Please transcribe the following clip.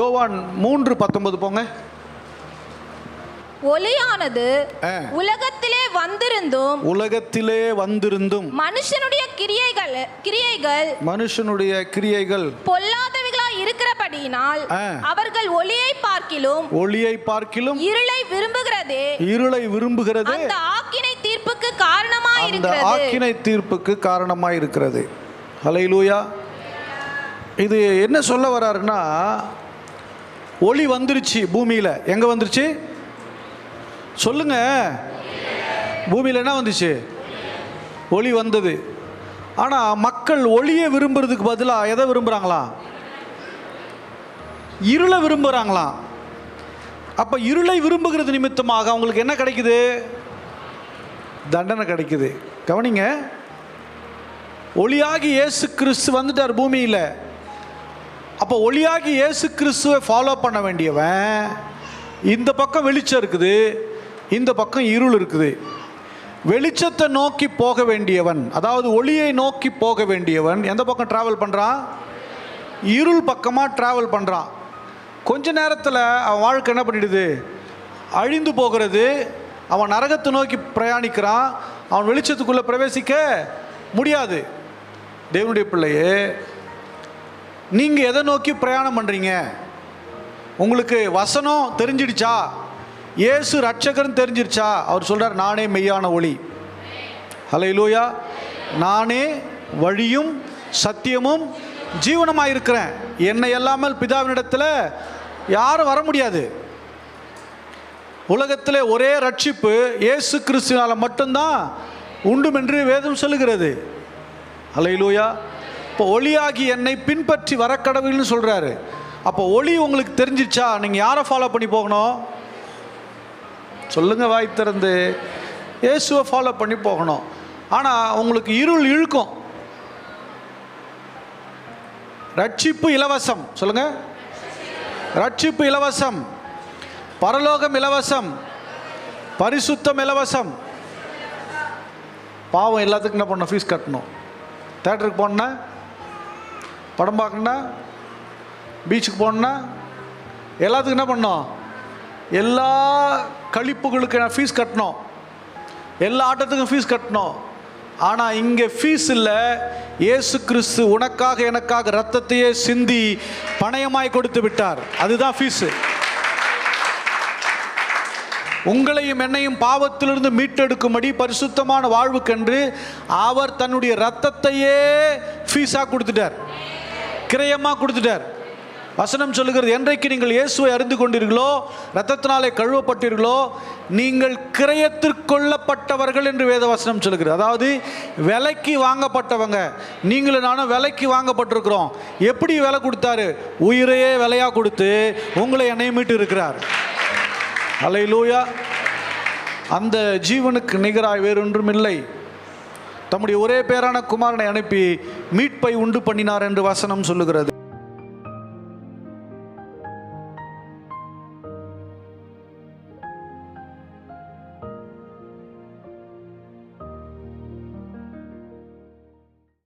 யோவான் 3:19 போங்க. ஒளியானது உலகத்திலே வந்திருந்தும் மனுஷனுடைய கிரியைகள் பொல்லாதவைகளாய் இருக்கிறபடியினால் அவர்கள் ஒளியை பார்க்கிலும் இருளை விரும்புகிறதே அந்த ஆக்கினை தீர்ப்புக்கு காரணமாய் இருக்கிறது. ஹல்லேலூயா. இது என்ன சொல்ல வர்றாருன்னா, ஒளி வந்துருச்சு பூமியில. எங்க வந்துருச்சு சொல்லுங்க? பூமியில் என்ன வந்துச்சு? ஒளி வந்தது. ஆனால் மக்கள் ஒளியை விரும்புறதுக்கு பதிலாக எதை விரும்புகிறாங்களா? இருளை விரும்புகிறாங்களா? அப்போ இருளை விரும்புகிறது நிமித்தமாக அவங்களுக்கு என்ன கிடைக்குது? தண்டனை கிடைக்குது. கவனிங்க, ஒளியாகி இயேசு கிறிஸ்து வந்துட்டார் பூமியில். அப்போ ஒளியாகி இயேசு கிறிஸ்துவை ஃபாலோ பண்ண வேண்டியவன், இந்த பக்கம் வெளிச்சம் இருக்குது, இந்த பக்கம் இருள் இருக்குது. வெளிச்சத்தை நோக்கி போக வேண்டியவன், அதாவது ஒளியை நோக்கி போக வேண்டியவன் எந்த பக்கம் ட்ராவல் பண்ணுறான்? இருள் பக்கமாக ட்ராவல் பண்ணுறான். கொஞ்ச நேரத்தில் அவன் வாழ்க்கை என்ன பண்ணிடுது? அழிந்து போகிறது. அவன் நரகத்தை நோக்கி பிரயாணிக்கிறான். அவன் வெளிச்சத்துக்குள்ளே பிரவேசிக்க முடியாது. தேவனுடைய பிள்ளையே, நீங்கள் எதை நோக்கி பிரயாணம் பண்ணுறீங்க? உங்களுக்கு வசனம் தெரிஞ்சிடுச்சா? இயேசு ரட்சகர்னு தெரிஞ்சிருச்சா? அவர் சொல்றார், நானே மெய்யான ஒளி. ஹல்லேலூயா. நானே வழியும் சத்தியமும் ஜீவனமாக இருக்கிறேன். என்னை இல்லாமல் பிதாவினிடத்தில் யாரும் வர முடியாது. உலகத்தில் ஒரே ரட்சிப்பு இயேசு கிறிஸ்துவினால மட்டும்தான் உண்டும் என்று வேதம் சொல்லுகிறது. ஹல்லேலூயா. இப்போ ஒளியாகி என்னை பின்பற்றி வர கடவுள்னு சொல்றாரு. அப்போ ஒளி உங்களுக்கு தெரிஞ்சிருச்சா? நீங்கள் யாரை ஃபாலோ பண்ணி போகணும்? சொல்லுங்க வாய் திறந்து. இயேசுவை ஃபாலோ பண்ணி போகணும். ஆனால் உங்களுக்கு இருள் இழுக்கும். ரட்சிப்பு இலவசம். சொல்லுங்க, ரட்சிப்பு இலவசம், பரலோகம் இலவசம், பரிசுத்தம் இலவசம். பாவம் எல்லாத்துக்கும் என்ன பண்ணணும்? ஃபீஸ் கட்டணும். தேட்டருக்கு போகணுன்னா, படம் பார்க்கணுன்னா, பீச்சுக்கு போகணுன்னா எல்லாத்துக்கும் என்ன பண்ணணும்? எல்லா கழிப்புகளுக்கு நான் ஃபீஸ் கட்டணும், எல்லா ஆட்டத்துக்கும் ஃபீஸ் கட்டணும். ஆனால் இங்கே ஃபீஸ் இல்லை. இயேசு கிறிஸ்து உனக்காக எனக்காக ரத்தத்தையே சிந்தி பணயமாய் கொடுத்து விட்டார். அதுதான் ஃபீஸு. உங்களையும் என்னையும் பாவத்திலிருந்து மீட்டெடுக்கும்படி பரிசுத்தமான வாழ்வுக்கென்று அவர் தன்னுடைய ரத்தத்தையே ஃபீஸாக கொடுத்துட்டார், கிரயமாக கொடுத்துட்டார். வசனம் சொல்லுகிறது, என்றைக்கு நீங்கள் இயேசுவை அறிந்து கொண்டீர்களோ, இரத்தத்தினாலே கழுவப்பட்டீர்களோ, நீங்கள் கிரயத்திற்கொள்ளப்பட்டவர்கள் என்று வேத வசனம் சொல்லுகிறது. அதாவது விலைக்கு வாங்கப்பட்டவங்க. நீங்களும் நானும் விலைக்கு வாங்கப்பட்டிருக்கிறோம். எப்படி விலை கொடுத்தாரு? உயிரையே விலையாக கொடுத்து உங்களை என்னையும் மீட்டு இருக்கிறார். ஹல்லேலூயா. அந்த ஜீவனுக்கு நிகராய் வேறொன்றும் இல்லை. தம்முடைய ஒரே பேரான குமாரனை அனுப்பி மீட்பை உண்டு பண்ணினார் என்று வசனம் சொல்லுகிறது.